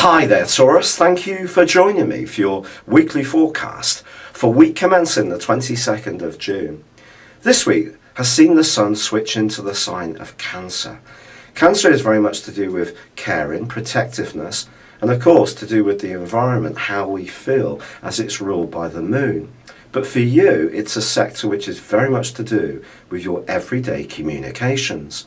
Hi there, Taurus. Thank you for joining me for your weekly forecast for week commencing the 22nd of June. This week has seen the sun switch into the sign of Cancer. Cancer is very much to do with caring, protectiveness, and of course to do with the environment, how we feel as it's ruled by the moon. But for you, it's a sector which is very much to do with your everyday communications.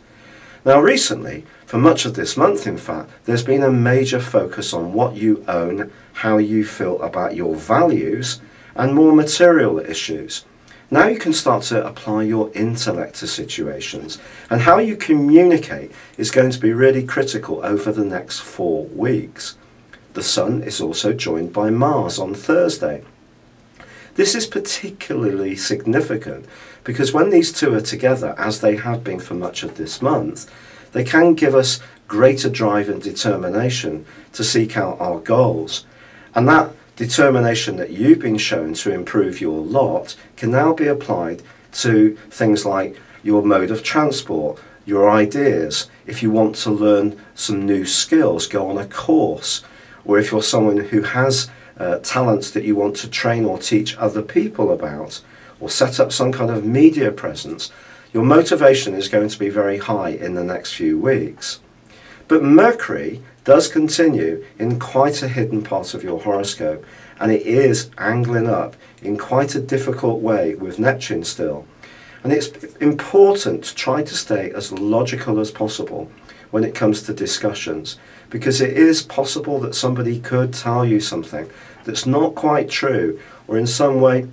Now recently, for much of this month in fact, there's been a major focus on what you own, how you feel about your values, and more material issues. Now you can start to apply your intellect to situations, and how you communicate is going to be really critical over the next 4 weeks. The Sun is also joined by Mars on Thursday. This is particularly significant because when these two are together, as they have been for much of this month, they can give us greater drive and determination to seek out our goals. And that determination that you've been shown to improve your lot can now be applied to things like your mode of transport, your ideas, if you want to learn some new skills, go on a course, or if you're someone who has talents that you want to train or teach other people about, or set up some kind of media presence, your motivation is going to be very high in the next few weeks. But Mercury does continue in quite a hidden part of your horoscope, and it is angling up in quite a difficult way with Neptune still. And it's important to try to stay as logical as possible when it comes to discussions, because it is possible that somebody could tell you something that's not quite true, or in some way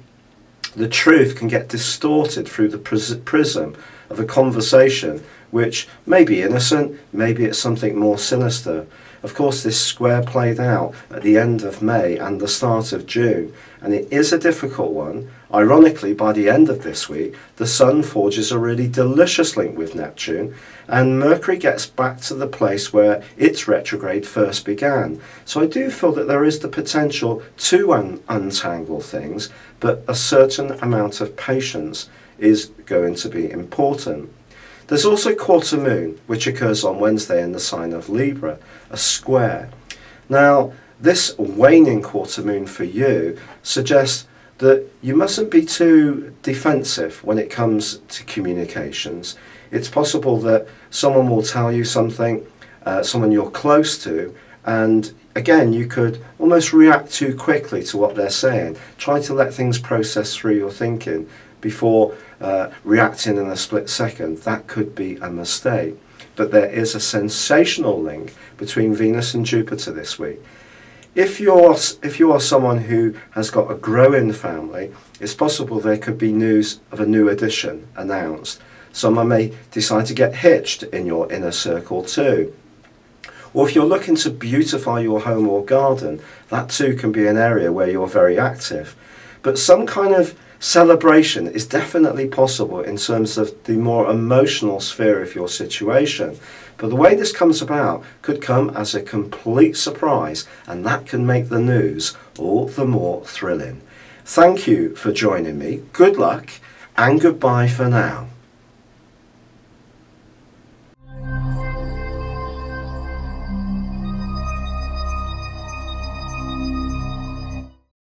the truth can get distorted through the prism of a conversation which may be innocent, maybe it's something more sinister. Of course, this square played out at the end of May and the start of June, and it is a difficult one. Ironically, by the end of this week, the Sun forges a really delicious link with Neptune, and Mercury gets back to the place where its retrograde first began. So I do feel that there is the potential to untangle things, but a certain amount of patience is going to be important. There's also quarter moon, which occurs on Wednesday in the sign of Libra, a square. Now, this waning quarter moon for you suggests that you mustn't be too defensive when it comes to communications. It's possible that someone will tell you something, someone you're close to, and again, you could almost react too quickly to what they're saying. Try to let things process through your thinking before reacting in a split second. That could be a mistake. But there is a sensational link between Venus and Jupiter this week. If you are someone who has got a growing family, it's possible there could be news of a new addition announced. Someone may decide to get hitched in your inner circle too. Or if you're looking to beautify your home or garden, that too can be an area where you're very active. But some kind of celebration is definitely possible in terms of the more emotional sphere of your situation. But the way this comes about could come as a complete surprise, and that can make the news all the more thrilling. Thank you for joining me. Good luck and goodbye for now.